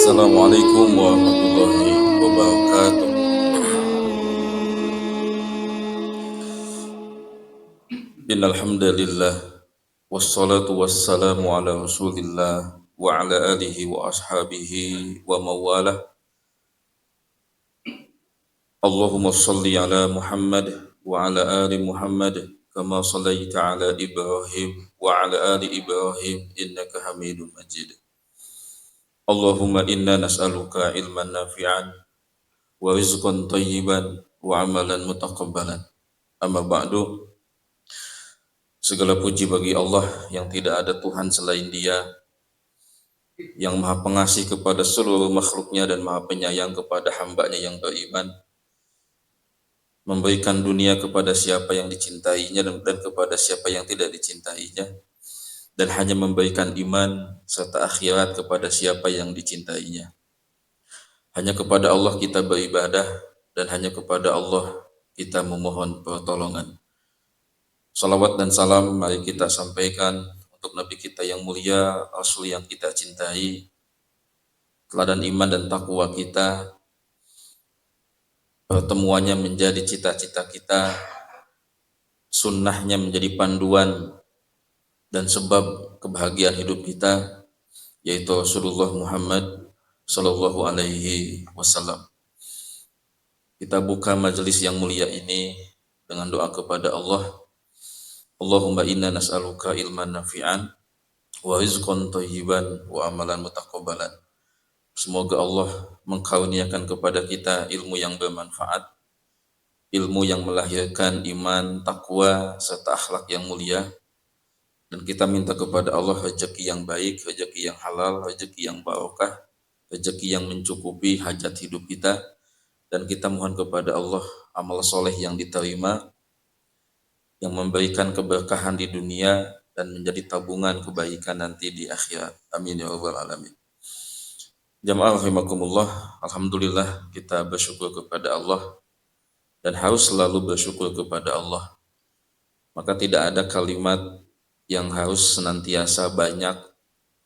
Assalamualaikum warahmatullahi wabarakatuh. Innal hamdalillah wassalatu wassalamu ala Rasulillah wa ala alihi wa ashabihi wa mawalah. Allahumma shalli ala Muhammad wa ala ali Muhammad kama shallaita ala Ibrahim wa ala ali Ibrahim innaka Hamidum Majid. Allahumma inna nas'aluka ilman nafi'an wa rizqan thayyiban wa amalan mutaqabbalan. Amma ba'du. Segala puji bagi Allah yang tidak ada Tuhan selain Dia, yang Maha Pengasih kepada seluruh makhluknya dan Maha Penyayang kepada hambanya yang beriman, memberikan dunia kepada siapa yang dicintainya dan kepada siapa yang tidak dicintainya, dan hanya memberikan iman serta akhirat kepada siapa yang dicintainya. Hanya kepada Allah kita beribadah dan hanya kepada Allah kita memohon pertolongan. Salawat dan salam mari kita sampaikan untuk Nabi kita yang mulia, Rasul yang kita cintai, teladan iman dan takwa kita, pertemuannya menjadi cita-cita kita, sunnahnya menjadi panduan dan sebab kebahagiaan hidup kita, yaitu Rasulullah Muhammad Sallallahu Alaihi Wasallam. Kita buka majelis yang mulia ini dengan doa kepada Allah. Allahumma inna nas'aluka ilman nafi'an wa rizqan thayyiban wa amalan mutaqabbalan. Semoga Allah mengkaruniakan kepada kita ilmu yang bermanfaat, ilmu yang melahirkan iman, takwa, serta akhlak yang mulia. Dan kita minta kepada Allah rezeki yang baik, rezeki yang halal, rezeki yang barokah, rezeki yang mencukupi hajat hidup kita. Dan kita mohon kepada Allah amal soleh yang diterima, yang memberikan keberkahan di dunia dan menjadi tabungan kebaikan nanti di akhirat. Amin ya rabbal alamin. Jamaah rahimakumullah, alhamdulillah kita bersyukur kepada Allah dan harus selalu bersyukur kepada Allah. Maka tidak ada kalimat yang harus senantiasa banyak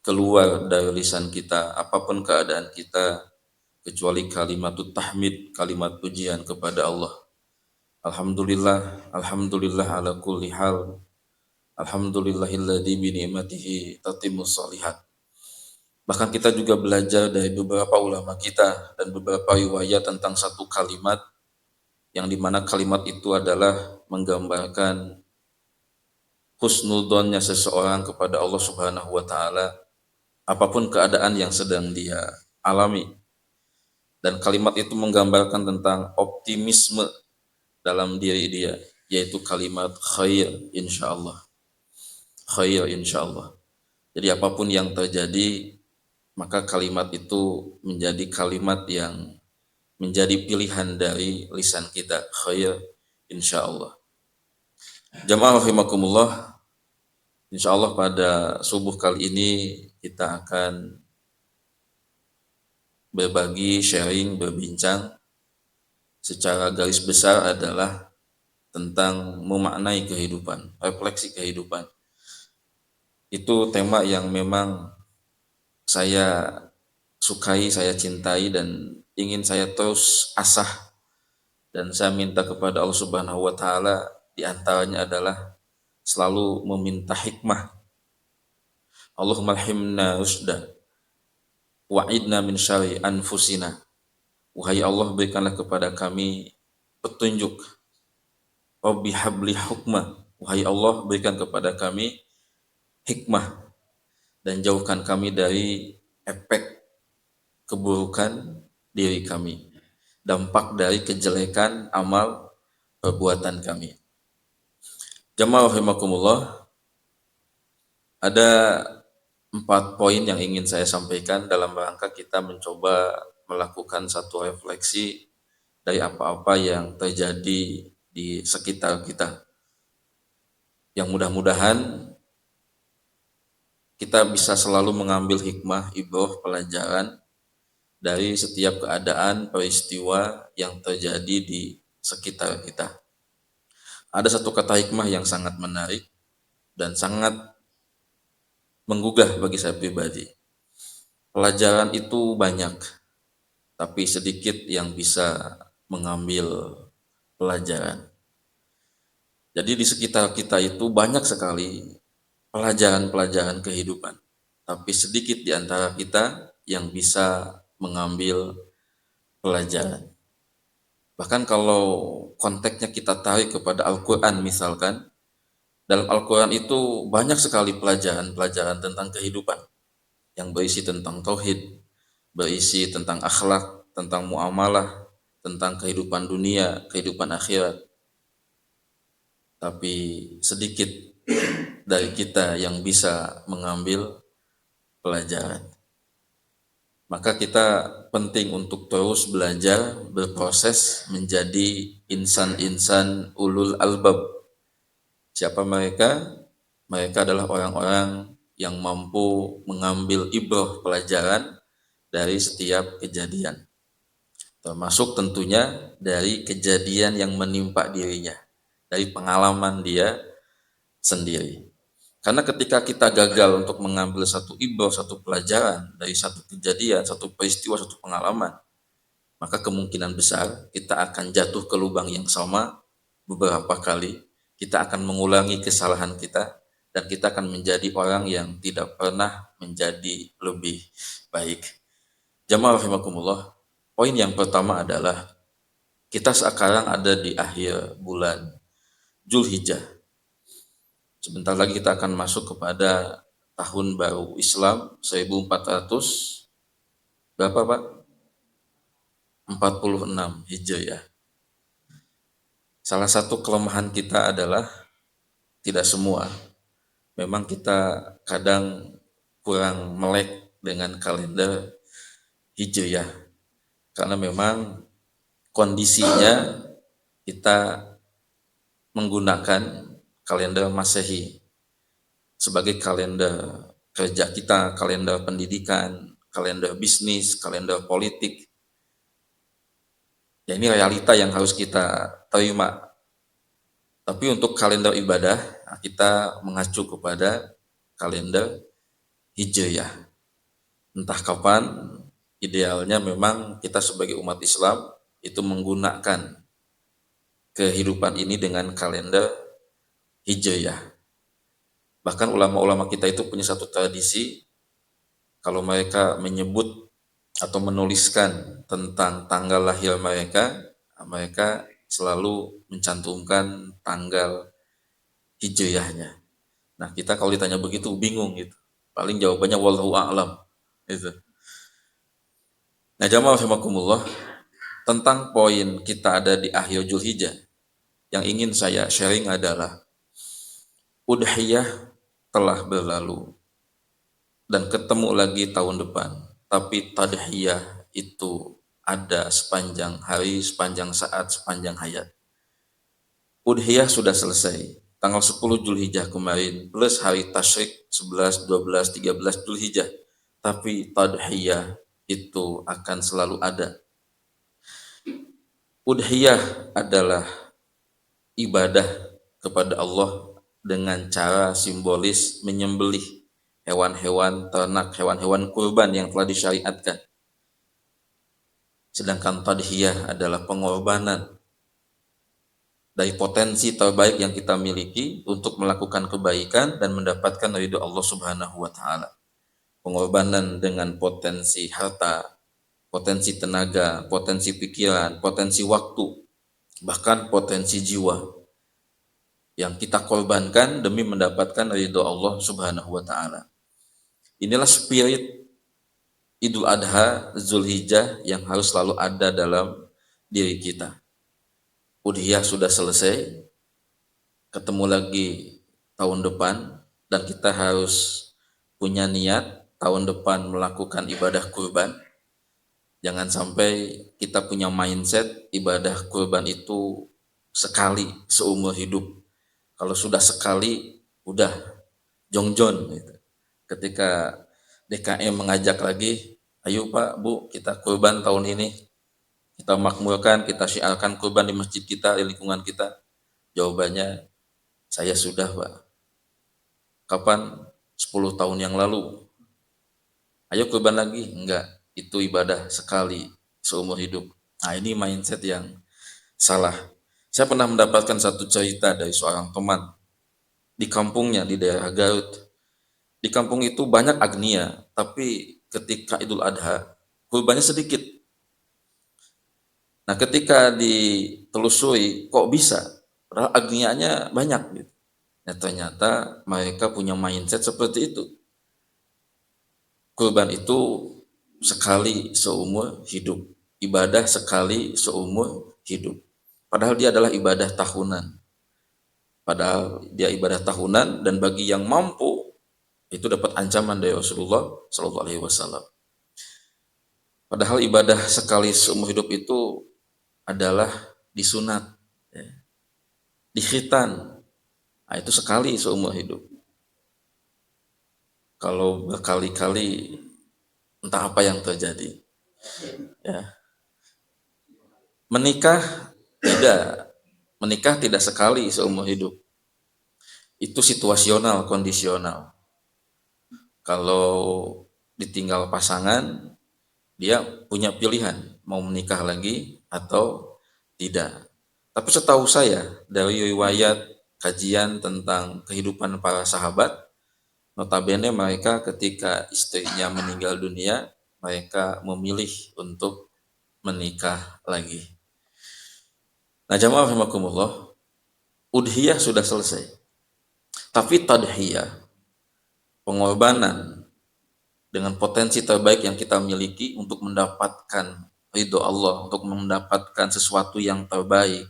keluar dari lisan kita, apapun keadaan kita, kecuali kalimat tahmid, kalimat pujian kepada Allah. Alhamdulillah, alhamdulillah ala kulli hal. Alhamdulillahilladzi bi ni'matihi tatimmus shalihat. Bahkan kita juga belajar dari beberapa ulama kita dan beberapa riwayat tentang satu kalimat yang dimana kalimat itu adalah menggambarkan husnudzonnya seseorang kepada Allah Subhanahu wa taala apapun keadaan yang sedang dia alami. Dan kalimat itu menggambarkan tentang optimisme dalam diri dia, yaitu kalimat khair insyaallah. Khair insyaallah. Jadi apapun yang terjadi, maka kalimat itu menjadi kalimat yang menjadi pilihan dari lisan kita, khair insyaallah. Jamaah rahimakumullah, insyaallah pada subuh kali ini kita akan berbagi, sharing, berbincang secara garis besar adalah tentang memaknai kehidupan, refleksi kehidupan. Itu tema yang memang saya sukai, saya cintai dan ingin saya terus asah. Dan saya minta kepada Allah Subhanahu wa taala di antaranya adalah selalu meminta hikmah. Allahumma alhimna rusda wa'idna min syarri anfusina. Wahai Allah, berikanlah kepada kami petunjuk. Rabbi habli hukma. Wahai Allah, berikan kepada kami hikmah dan jauhkan kami dari efek keburukan diri kami, dampak dari kejelekan amal perbuatan kami. Jamaah rahimakumullah, ada 4 poin yang ingin saya sampaikan dalam rangka kita mencoba melakukan satu refleksi dari apa-apa yang terjadi di sekitar kita. Yang mudah-mudahan kita bisa selalu mengambil hikmah, ibrah, pelajaran dari setiap keadaan, peristiwa yang terjadi di sekitar kita. Ada satu kata hikmah yang sangat menarik dan sangat menggugah bagi saya pribadi. Pelajaran itu banyak, tapi sedikit yang bisa mengambil pelajaran. Jadi di sekitar kita itu banyak sekali pelajaran-pelajaran kehidupan, tapi sedikit di antara kita yang bisa mengambil pelajaran. Bahkan kalau konteksnya kita tarik kepada Al-Quran misalkan, dalam Al-Quran itu banyak sekali pelajaran-pelajaran tentang kehidupan yang berisi tentang tauhid, berisi tentang akhlak, tentang muamalah, tentang kehidupan dunia, kehidupan akhirat. Tapi sedikit dari kita yang bisa mengambil pelajaran. Maka kita penting untuk terus belajar, berproses menjadi insan-insan ulul albab. Siapa mereka? Mereka adalah orang-orang yang mampu mengambil ibrah pelajaran dari setiap kejadian. Termasuk tentunya dari kejadian yang menimpa dirinya, dari pengalaman dia sendiri. Karena ketika kita gagal untuk mengambil satu ibrah, satu pelajaran dari satu kejadian, satu peristiwa, satu pengalaman, maka kemungkinan besar kita akan jatuh ke lubang yang sama beberapa kali. Kita akan mengulangi kesalahan kita dan kita akan menjadi orang yang tidak pernah menjadi lebih baik. Jamaah rahimakumullah, poin yang pertama adalah kita sekarang ada di akhir bulan Zulhijjah. Sebentar lagi kita akan masuk kepada tahun baru Islam 1400 berapa Pak? 46 Hijriah. Salah satu kelemahan kita adalah tidak semua. Memang kita kadang kurang melek dengan kalender Hijriah. Karena memang kondisinya kita menggunakan kalender Masehi sebagai kalender kerja kita, kalender pendidikan, kalender bisnis, kalender politik. Ya ini realita yang harus kita terima. Tapi untuk kalender ibadah, kita mengacu kepada kalender Hijriah. Entah kapan, idealnya memang kita sebagai umat Islam itu menggunakan kehidupan ini dengan kalender Hijriah. Bahkan ulama-ulama kita itu punya satu tradisi, kalau mereka menyebut atau menuliskan tentang tanggal lahir mereka, mereka selalu mencantumkan tanggal Hijriahnya. Nah kita kalau ditanya begitu bingung gitu. Paling jawabannya wallahu a'lam. Gitu. Nah jamaah rahimakumullah, tentang poin kita ada di akhir Zulhijjah, yang ingin saya sharing adalah udhiyah telah berlalu dan ketemu lagi tahun depan, tapi tadhiyah itu ada sepanjang hari, sepanjang saat, sepanjang hayat. Udhiyah sudah selesai tanggal 10 Zulhijjah kemarin plus hari tasyrik 11, 12, 13 Zulhijjah, tapi tadhiyah itu akan selalu ada. Udhiyah adalah ibadah kepada Allah dengan cara simbolis menyembelih hewan-hewan ternak, hewan-hewan kurban yang telah disyariatkan. Sedangkan tadhiyah adalah pengorbanan dari potensi terbaik yang kita miliki untuk melakukan kebaikan dan mendapatkan ridho Allah Subhanahu wa taala. Pengorbanan dengan potensi harta, potensi tenaga, potensi pikiran, potensi waktu, bahkan potensi jiwa. yang kita korbankan demi mendapatkan ridho Allah Subhanahu wa taala. Inilah spirit Idul Adha Zulhijjah yang harus selalu ada dalam diri kita. Udhiyah sudah selesai, ketemu lagi tahun depan, dan kita harus punya niat tahun depan melakukan ibadah kurban. Jangan sampai kita punya mindset ibadah kurban itu sekali seumur hidup. Kalau sudah sekali, udah jongjon gitu. Ketika DKM mengajak lagi, ayo Pak, Bu, kita kurban tahun ini. Kita makmurkan, kita syiarkan kurban di masjid kita, di lingkungan kita. Jawabannya, saya sudah Pak. Kapan? 10 tahun yang lalu. Ayo kurban lagi? Enggak, itu ibadah sekali seumur hidup. Nah, ini mindset yang salah. Saya pernah mendapatkan satu cerita dari seorang teman di kampungnya di daerah Garut. Di kampung itu banyak agnia, tapi ketika Idul Adha, kurbannya sedikit. Nah, ketika ditelusuri, kok bisa? Padahal agnianya banyak gitu. Nah, ternyata mereka punya mindset seperti itu. Kurban itu sekali seumur hidup. Ibadah sekali seumur hidup. Padahal dia adalah ibadah tahunan. Padahal dia ibadah tahunan, dan bagi yang mampu itu dapat ancaman dari Rasulullah Shallallahu Alaihi Wasallam. Padahal ibadah sekali seumur hidup itu adalah disunat, ya, dikhitan. Nah, itu sekali seumur hidup. Kalau berkali-kali, entah apa yang terjadi. Ya. Menikah tidak sekali seumur hidup. Itu situasional, kondisional. Kalau ditinggal pasangan, dia punya pilihan mau menikah lagi atau tidak. Tapi setahu saya dari riwayat kajian tentang kehidupan para sahabat, notabene mereka ketika istrinya meninggal dunia, mereka memilih untuk menikah lagi. Nah, jamaah rahimakumullah, udhiyah sudah selesai. Tapi tadhiyah, pengorbanan dengan potensi terbaik yang kita miliki untuk mendapatkan ridho Allah, untuk mendapatkan sesuatu yang terbaik,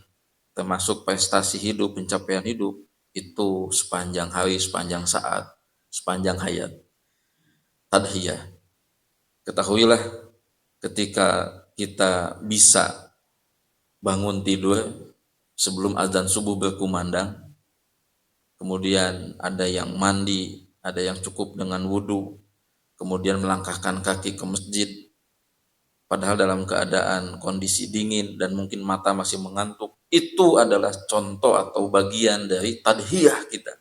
termasuk prestasi hidup, pencapaian hidup, itu sepanjang hari, sepanjang saat, sepanjang hayat. Tadhiyah. Ketahuilah ketika kita bisa bangun tidur sebelum azan subuh berkumandang, kemudian ada yang mandi, ada yang cukup dengan wudhu, kemudian melangkahkan kaki ke masjid, padahal dalam keadaan kondisi dingin dan mungkin mata masih mengantuk, itu adalah contoh atau bagian dari tadhiyah kita,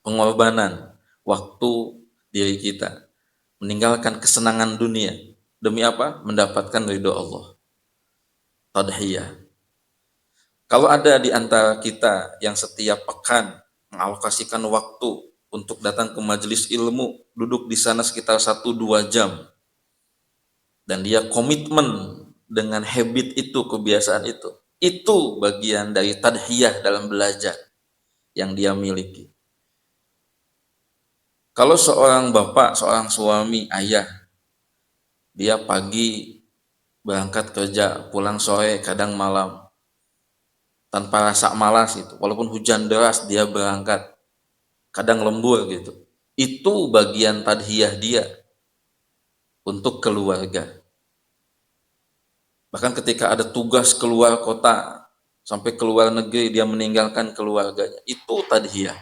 pengorbanan waktu diri kita, meninggalkan kesenangan dunia, demi apa? Mendapatkan ridho Allah. Tadhiyah. Kalau ada di antara kita yang setiap pekan mengalokasikan waktu untuk datang ke majelis ilmu, duduk di sana sekitar 1-2 jam, dan dia komitmen dengan habit itu, kebiasaan itu bagian dari tadhiyah dalam belajar yang dia miliki. Kalau seorang bapak, seorang suami, ayah, dia pagi berangkat kerja, pulang sore, kadang malam, tanpa rasa malas itu, walaupun hujan deras dia berangkat, kadang lembur gitu. Itu bagian tadhiyah dia untuk keluarga. Bahkan ketika ada tugas keluar kota, sampai keluar negeri, dia meninggalkan keluarganya. Itu tadhiyah.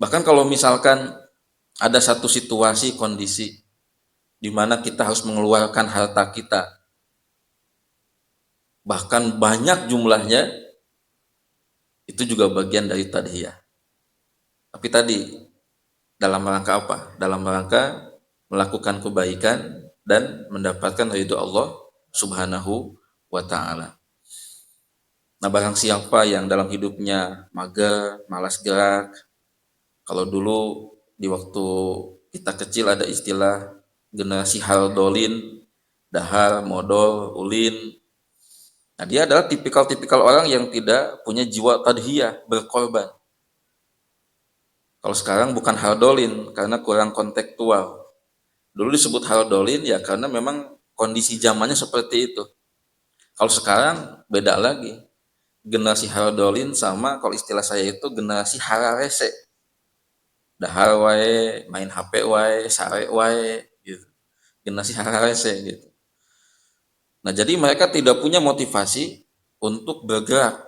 Bahkan kalau misalkan ada satu situasi, kondisi, di mana kita harus mengeluarkan harta kita, bahkan banyak jumlahnya, itu juga bagian dari tadhiyah. Tapi tadi, dalam rangka apa? Dalam rangka melakukan kebaikan dan mendapatkan ridho Allah Subhanahu wa ta'ala. Nah, barang siapa yang dalam hidupnya mager, malas gerak, kalau dulu di waktu kita kecil ada istilah generasi haldolin, dahar, modal, ulin. Nah, dia adalah tipikal-tipikal orang yang tidak punya jiwa tadhiyah, berkorban. Kalau sekarang bukan hardolin karena kurang kontekstual. Dulu disebut hardolin ya karena memang kondisi zamannya seperti itu. Kalau sekarang beda lagi. Generasi hardolin sama kalau istilah saya itu generasi hararese. Dahar wae, main HP wae, sare wae gitu. Generasi hararese gitu. Nah, jadi mereka tidak punya motivasi untuk bergerak,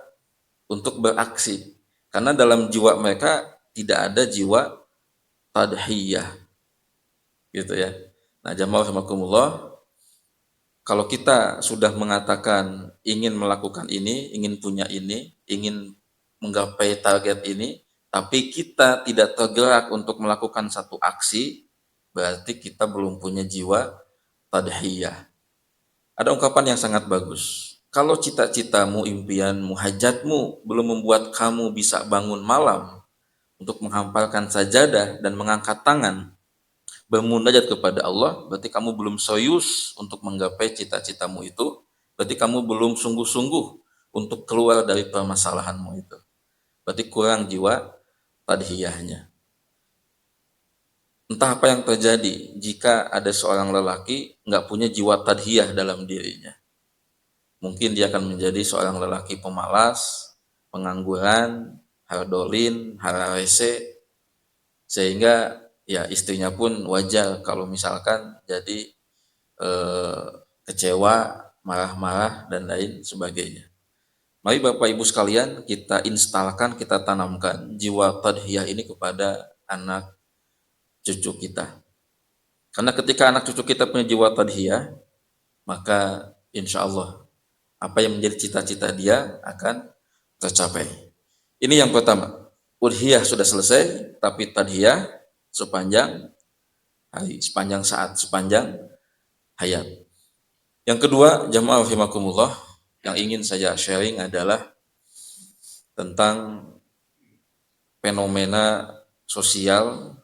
untuk beraksi. Karena dalam jiwa mereka tidak ada jiwa tadhiyah gitu ya. Nah, jamaah rahimakumullah, kalau kita sudah mengatakan ingin melakukan ini, ingin punya ini, ingin menggapai target ini, tapi kita tidak tergerak untuk melakukan satu aksi, berarti kita belum punya jiwa tadhiyah. Ada ungkapan yang sangat bagus. Kalau cita-citamu, impianmu, hajatmu belum membuat kamu bisa bangun malam untuk menghamparkan sajadah dan mengangkat tangan, bermunajat kepada Allah, berarti kamu belum serius untuk menggapai cita-citamu itu, berarti kamu belum sungguh-sungguh untuk keluar dari permasalahanmu itu. Berarti kurang jiwa tadhiyahnya. Entah apa yang terjadi jika ada seorang lelaki nggak punya jiwa tadhiyah dalam dirinya. Mungkin dia akan menjadi seorang lelaki pemalas, pengangguran, hardolin, hararese, sehingga ya istrinya pun wajar kalau misalkan jadi kecewa, marah-marah dan lain sebagainya. Mari Bapak Ibu sekalian kita instalkan, kita tanamkan jiwa tadhiyah ini kepada anak cucu kita. Karena ketika anak cucu kita punya jiwa tadhiyah, maka insya Allah apa yang menjadi cita-cita dia akan tercapai. Ini yang pertama. Udhiyah sudah selesai, tapi tadhiyah sepanjang hari, sepanjang saat, sepanjang hayat. Yang kedua, jamaah rahimakumullah, yang ingin saya sharing adalah tentang fenomena sosial,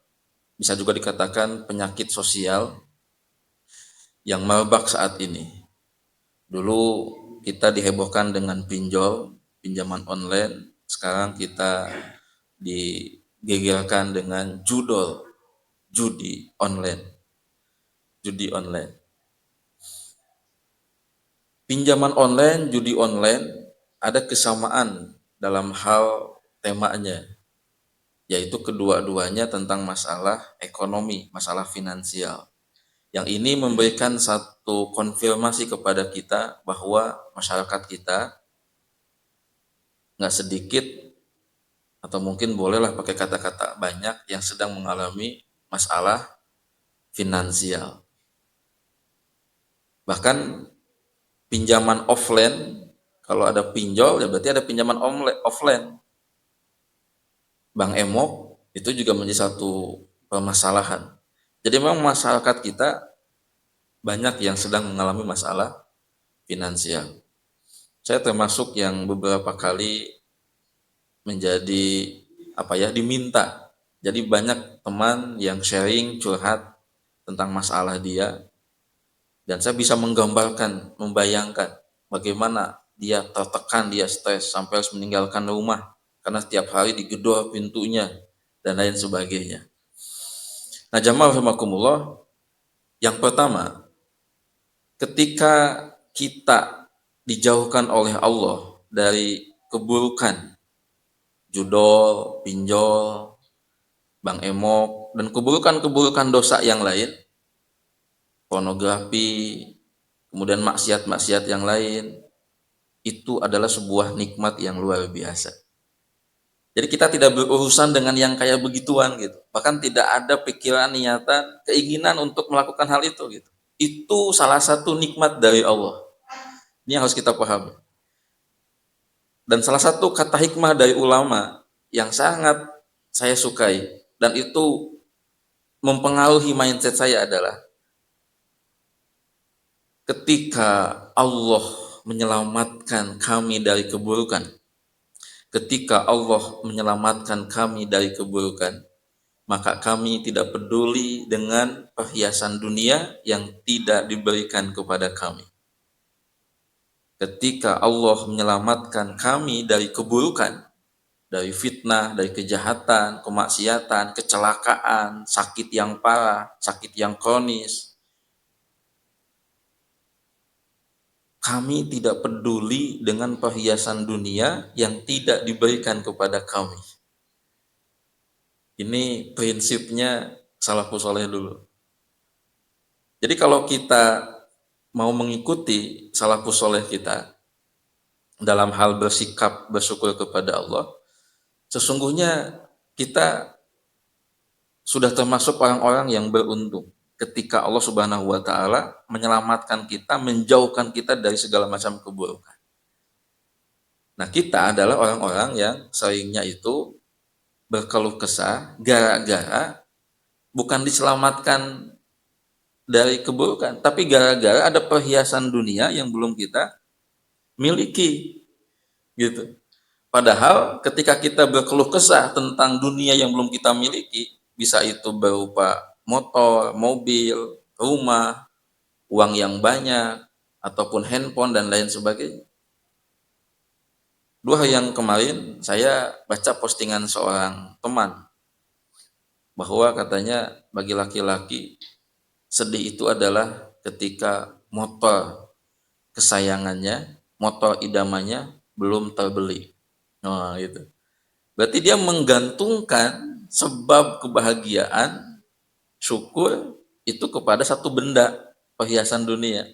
bisa juga dikatakan penyakit sosial yang merebak saat ini. Dulu kita dihebohkan dengan pinjol, pinjaman online, sekarang kita digegerkan dengan judol, judi online. Judi online. Pinjaman online, judi online, ada kesamaan dalam hal temanya, yaitu kedua-duanya tentang masalah ekonomi, masalah finansial. Yang ini memberikan satu konfirmasi kepada kita bahwa masyarakat kita nggak sedikit, atau mungkin bolehlah pakai kata-kata banyak, yang sedang mengalami masalah finansial. Bahkan pinjaman offline, kalau ada pinjol ya berarti ada pinjaman offline. Bank Emok itu juga menjadi satu permasalahan. Jadi memang masyarakat kita banyak yang sedang mengalami masalah finansial. Saya termasuk yang beberapa kali menjadi diminta. Jadi banyak teman yang sharing, curhat tentang masalah dia, dan saya bisa menggambarkan, membayangkan bagaimana dia tertekan, dia stres sampai harus meninggalkan rumah karena setiap hari digedor pintunya dan lain sebagainya. Nah, jamaah rahimakumullah, yang pertama, ketika kita dijauhkan oleh Allah dari keburukan, judol, pinjol, bank emok, dan keburukan-keburukan dosa yang lain, pornografi, kemudian maksiat-maksiat yang lain, itu adalah sebuah nikmat yang luar biasa. Jadi kita tidak berurusan dengan yang kayak begituan gitu. Bahkan tidak ada pikiran, niatan, keinginan untuk melakukan hal itu gitu. Itu salah satu nikmat dari Allah. Ini yang harus kita pahami. Dan salah satu kata hikmah dari ulama yang sangat saya sukai dan itu mempengaruhi mindset saya adalah ketika Allah menyelamatkan kami dari keburukan, ketika Allah menyelamatkan kami dari keburukan, maka kami tidak peduli dengan perhiasan dunia yang tidak diberikan kepada kami. ketika Allah menyelamatkan kami dari keburukan, dari fitnah, dari kejahatan, kemaksiatan, kecelakaan, sakit yang parah, sakit yang kronis, kami tidak peduli dengan perhiasan dunia yang tidak diberikan kepada kami. Ini prinsipnya salafus saleh dulu. Jadi kalau kita mau mengikuti salafus saleh kita dalam hal bersikap bersyukur kepada Allah, sesungguhnya kita sudah termasuk orang-orang yang beruntung ketika Allah Subhanahu wa taala menyelamatkan kita, menjauhkan kita dari segala macam keburukan. Nah, kita adalah orang-orang yang seringnya itu berkeluh kesah gara-gara bukan diselamatkan dari keburukan, tapi gara-gara ada perhiasan dunia yang belum kita miliki, gitu. Padahal ketika kita berkeluh kesah tentang dunia yang belum kita miliki, bisa itu berupa motor, mobil, rumah, uang yang banyak, ataupun handphone dan lain sebagainya. 2 hari yang kemarin saya baca postingan seorang teman bahwa katanya bagi laki-laki sedih itu adalah ketika motor kesayangannya, motor idamannya belum terbeli. Nah, gitu. Berarti dia menggantungkan sebab kebahagiaan, syukur itu kepada satu benda, perhiasan dunia.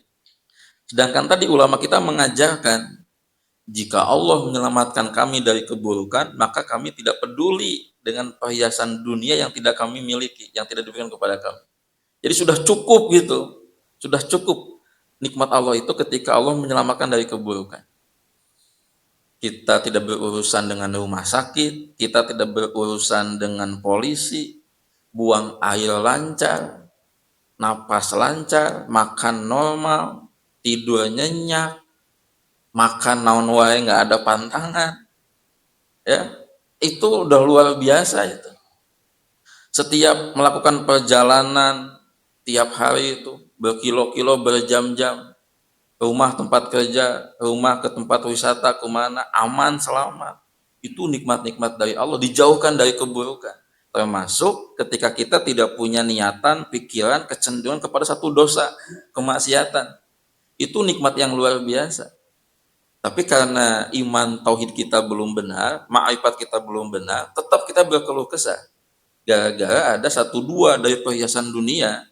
Sedangkan tadi ulama kita mengajarkan, jika Allah menyelamatkan kami dari keburukan, maka kami tidak peduli dengan perhiasan dunia yang tidak kami miliki, yang tidak diberikan kepada kami. Jadi sudah cukup gitu, sudah cukup nikmat Allah itu ketika Allah menyelamatkan dari keburukan. Kita tidak berurusan dengan rumah sakit, kita tidak berurusan dengan polisi, buang air lancar, napas lancar, makan normal, tidur nyenyak, makan naon wae nggak ada pantangan, ya itu udah luar biasa itu. Setiap melakukan perjalanan tiap hari itu berkilo-kilo, berjam-jam, rumah tempat kerja, rumah ke tempat wisata, kemana, aman, selamat. Itu nikmat-nikmat dari Allah, dijauhkan dari keburukan. Termasuk ketika kita tidak punya niatan, pikiran, kecenderungan kepada satu dosa, kemaksiatan. Itu nikmat yang luar biasa. Tapi karena iman tauhid kita belum benar, ma'rifat kita belum benar, tetap kita berkeluh kesah. Gara-gara ada 1-2 dari perhiasan dunia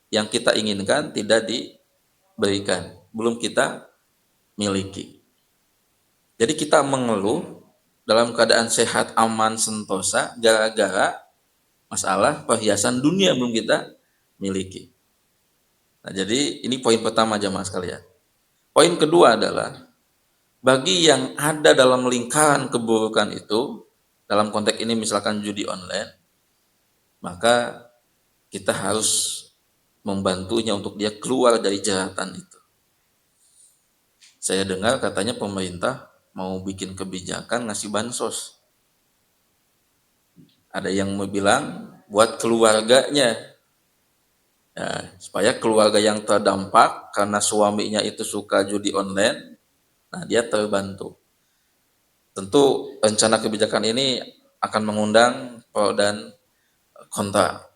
yang kita inginkan tidak diberikan, belum kita miliki. Jadi kita mengeluh dalam keadaan sehat, aman, sentosa gara-gara masalah perhiasan dunia belum kita miliki. Nah, jadi ini poin pertama jamaah sekalian. Poin kedua adalah bagi yang ada dalam lingkaran keburukan itu, dalam konteks ini misalkan judi online, maka kita harus membantunya untuk dia keluar dari jeratan itu. Saya dengar katanya pemerintah mau bikin kebijakan ngasih bansos. Ada yang mau bilang buat keluarganya, ya, supaya keluarga yang terdampak karena suaminya itu suka judi online, nah dia terbantu. Tentu rencana kebijakan ini akan mengundang pro dan kontra,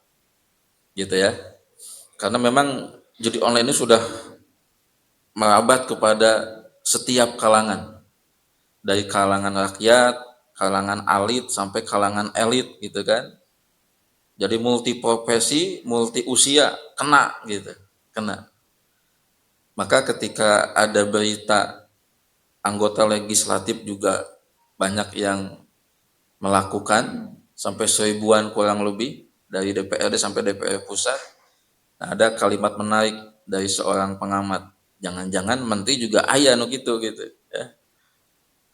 gitu ya. Karena memang judi online ini sudah merabat kepada setiap kalangan, dari kalangan rakyat, kalangan elit sampai kalangan elit, gitu kan. Jadi multi profesi, multi usia kena gitu, kena. Maka ketika ada berita anggota legislatif juga banyak yang melakukan sampai 1000-an kurang lebih dari DPRD sampai DPR pusat. Nah, ada kalimat menarik dari seorang pengamat, jangan-jangan menteri juga ayah no gitu ya.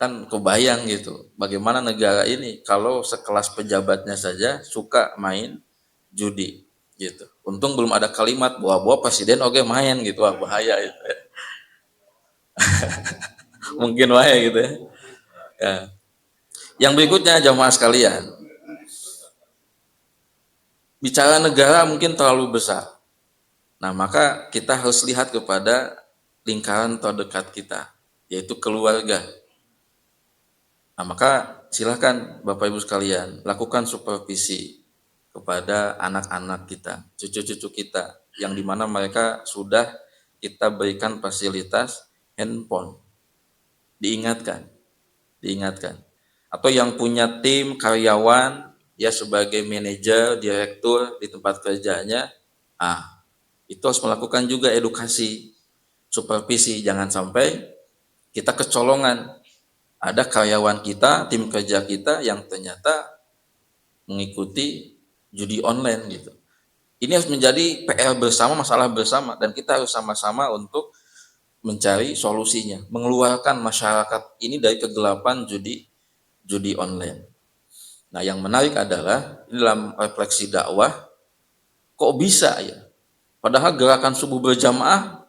Kan kebayang gitu bagaimana negara ini kalau sekelas pejabatnya saja suka main judi gitu. Untung belum ada kalimat bahwa presiden oke main gitu, wah bahaya itu ya. Mungkin bahaya gitu ya. Ya. Yang berikutnya jamaah sekalian, bicara negara mungkin terlalu besar. Nah, maka kita harus lihat kepada lingkaran terdekat kita. yaitu keluarga. Nah, maka silakan Bapak Ibu sekalian lakukan supervisi kepada anak-anak kita, cucu-cucu kita, yang dimana mereka sudah kita berikan fasilitas handphone. Diingatkan, diingatkan. Atau yang punya tim karyawan, ya sebagai manajer, direktur di tempat kerjanya, itu harus melakukan juga edukasi, supervisi, jangan sampai kita kecolongan. Ada karyawan kita, tim kerja kita yang ternyata mengikuti judi online gitu. Ini harus menjadi PR bersama, masalah bersama, dan kita harus sama-sama untuk mencari solusinya, mengeluarkan masyarakat ini dari kegelapan judi online. Nah, yang menarik adalah dalam refleksi dakwah, kok bisa ya? Padahal gerakan subuh berjamaah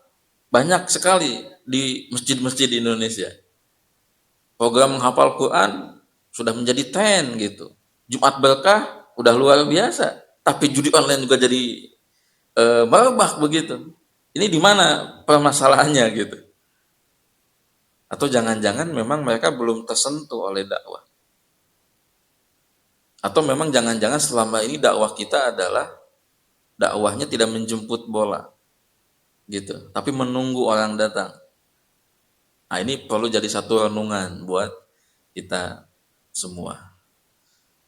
banyak sekali di masjid-masjid di Indonesia. Program menghafal Quran sudah menjadi tren gitu. Jumat berkah udah luar biasa, tapi judi online juga jadi merebak begitu. Ini di mana permasalahannya gitu? Atau jangan-jangan memang mereka belum tersentuh oleh dakwah? Atau memang jangan-jangan selama ini dakwah kita adalah dakwahnya tidak menjemput bola gitu, tapi menunggu orang datang. Nah, ini perlu jadi satu renungan buat kita semua.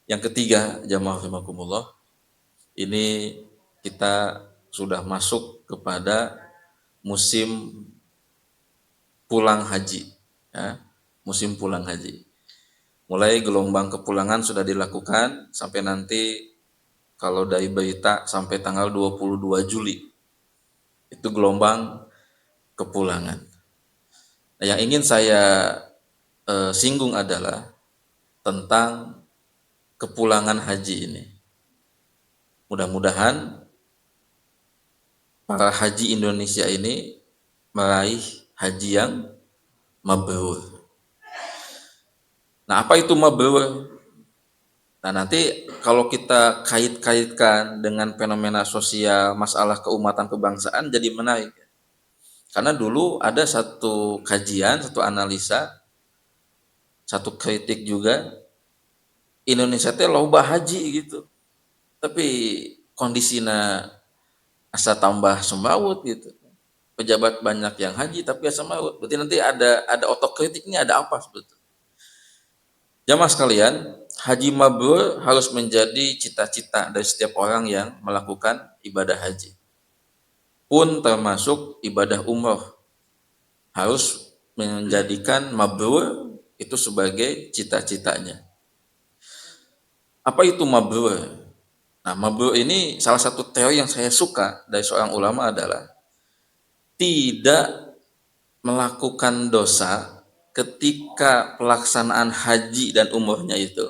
Yang ketiga, jamaah rahimakumullah, ini kita sudah masuk kepada musim pulang haji, ya, musim pulang haji. Mulai gelombang kepulangan sudah dilakukan sampai nanti kalau dari berita sampai tanggal 22 Juli itu gelombang kepulangan. Nah, yang ingin saya singgung adalah tentang kepulangan haji ini. Mudah-mudahan para haji Indonesia ini meraih haji yang mabrur. Nah, apa itu mabrur? Nah, nanti kalau kita kait-kaitkan dengan fenomena sosial, masalah keumatan kebangsaan jadi menarik. Karena dulu ada satu kajian, satu analisa, satu kritik juga, Indonesia teh loba haji gitu. Tapi kondisinya asa tambah sembawut gitu. Pejabat banyak yang haji tapi asa sembawut. Berarti nanti ada otokritik ini ada apa sebetulnya? Jamaah sekalian, haji mabrur harus menjadi cita-cita dari setiap orang yang melakukan ibadah haji. Pun termasuk ibadah umroh. Harus menjadikan mabrur itu sebagai cita-citanya. Apa itu mabrur? Nah, mabrur ini salah satu teori yang saya suka dari seorang ulama adalah tidak melakukan dosa ketika pelaksanaan haji dan umrohnya itu,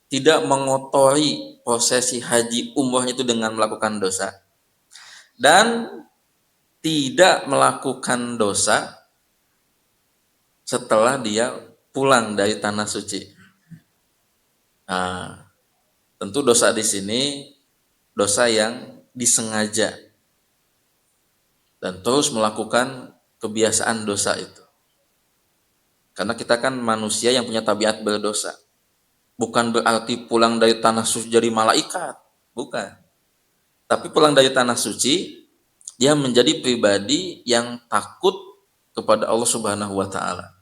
tidak mengotori prosesi haji umrohnya itu dengan melakukan dosa, dan tidak melakukan dosa setelah dia pulang dari tanah suci. Nah, tentu dosa di sini dosa yang disengaja dan terus melakukan kebiasaan dosa itu. Karena kita kan manusia yang punya tabiat berdosa. Bukan berarti pulang dari tanah suci jadi malaikat, bukan. Tapi pulang dari tanah suci, dia menjadi pribadi yang takut kepada Allah Subhanahu wa taala.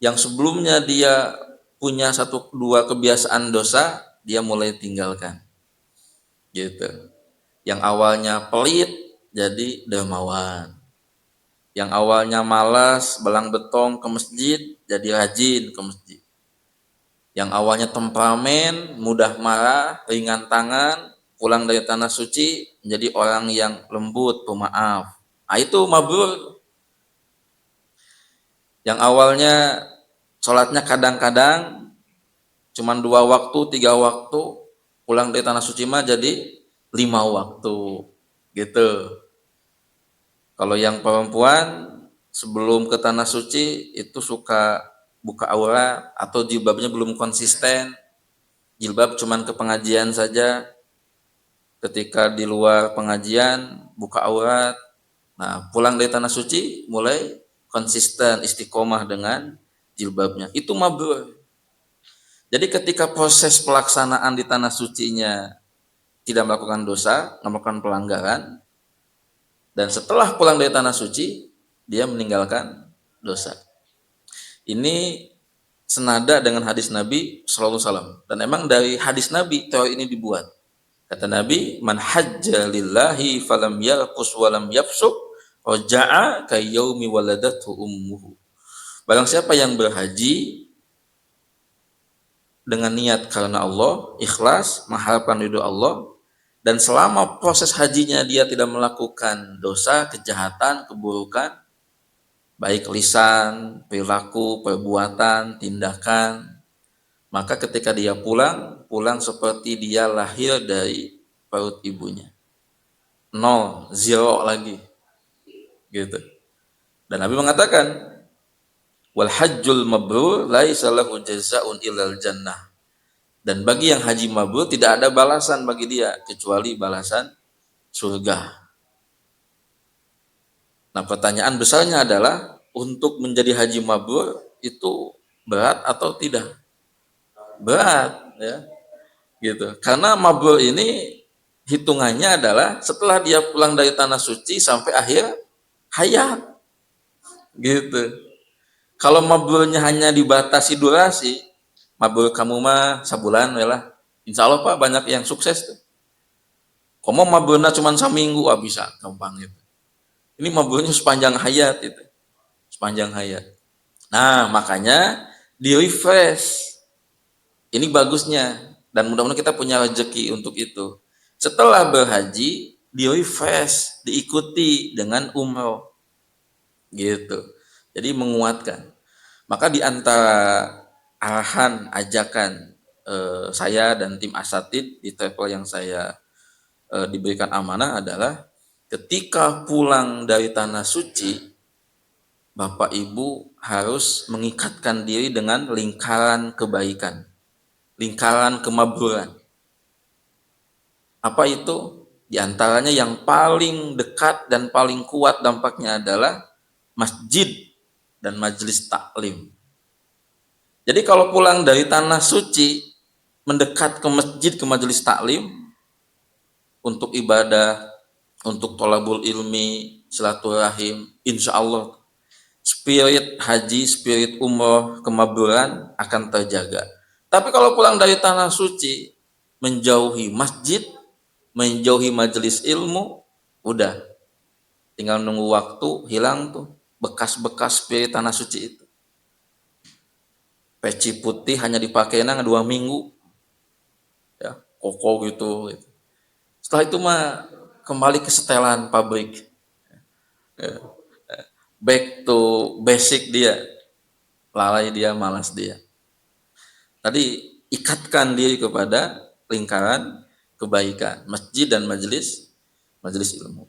Yang sebelumnya dia punya satu dua kebiasaan dosa, dia mulai tinggalkan. Gitu. Yang awalnya pelit jadi dermawan. Yang awalnya malas belang betong ke masjid jadi rajin ke masjid. Yang awalnya temperamen, mudah marah, ringan tangan, pulang dari tanah suci menjadi orang yang lembut, pemaaf. Nah, itu mabrur. Yang awalnya sholatnya kadang-kadang cuman 2 waktu, 3 waktu, pulang dari tanah suci mah jadi 5 waktu. Gitu. Kalau yang perempuan sebelum ke tanah suci itu suka buka aurat atau jilbabnya belum konsisten, jilbab cuman ke pengajian saja, ketika di luar pengajian buka aurat. Nah, pulang dari tanah suci mulai konsisten istiqomah dengan jilbabnya. Itu mabrur. Jadi ketika proses pelaksanaan di tanah sucinya tidak melakukan dosa, melakukan pelanggaran, dan setelah pulang dari tanah suci, dia meninggalkan dosa. Ini senada dengan hadis Nabi Sallallahu Alaihi Wasallam. Dan emang dari hadis Nabi teori ini dibuat. Kata Nabi, man hajja lillahi falam yarqus walam yafsuq raja'a kayyaumi waladathu ummuhu. Barang siapa yang berhaji dengan niat karena Allah, ikhlas, mengharapkan ridho Allah, dan selama proses hajinya dia tidak melakukan dosa, kejahatan, keburukan, baik lisan, perilaku, perbuatan, tindakan, maka ketika dia pulang seperti dia lahir dari perut ibunya. Nol, zero lagi. Gitu. Dan Nabi mengatakan, wal hajjul mabrur laisa lahu jazaa'un illal jannah. Dan bagi yang haji mabrur tidak ada balasan bagi dia kecuali balasan surga. Nah, pertanyaan besarnya adalah untuk menjadi haji mabrur itu berat atau tidak? Berat, ya. Gitu. Karena mabrur ini hitungannya adalah setelah dia pulang dari tanah suci sampai akhir hayat. Gitu. Kalau mabrurnya hanya dibatasi durasi, mabrur kamu mah sabulan lah. Insya Allah Pak banyak yang sukses tuh. Kamu mabrurnya cuma seminggu, bisa gampang itu. Ini mabrurnya sepanjang hayat itu, sepanjang hayat. Nah makanya di refresh. Ini bagusnya dan mudah-mudahan kita punya rezeki untuk itu. Setelah berhaji di refresh, diikuti dengan umroh, gitu. Jadi menguatkan. Maka di antara arahan, ajakan saya dan tim asatid di travel yang saya diberikan amanah adalah ketika pulang dari tanah suci, Bapak Ibu harus mengikatkan diri dengan lingkaran kebaikan, lingkaran kemabruran. Apa itu? Di antaranya yang paling dekat dan paling kuat dampaknya adalah masjid dan majelis taklim. Jadi kalau pulang dari tanah suci, mendekat ke masjid, ke majelis taklim, untuk ibadah, untuk thalabul ilmi, silaturahim, insya Allah spirit haji, spirit umroh, kemabruran akan terjaga. Tapi kalau pulang dari tanah suci, menjauhi masjid, menjauhi majelis ilmu, udah tinggal nunggu waktu, hilang tuh bekas-bekas spirit tanah suci itu. Peci putih hanya dipakai 2 minggu, ya koko gitu. Setelah itu mah kembali ke setelan pabrik, back to basic dia, lalai dia, malas dia. Tadi ikatkan diri kepada lingkaran kebaikan, masjid dan majelis ilmu.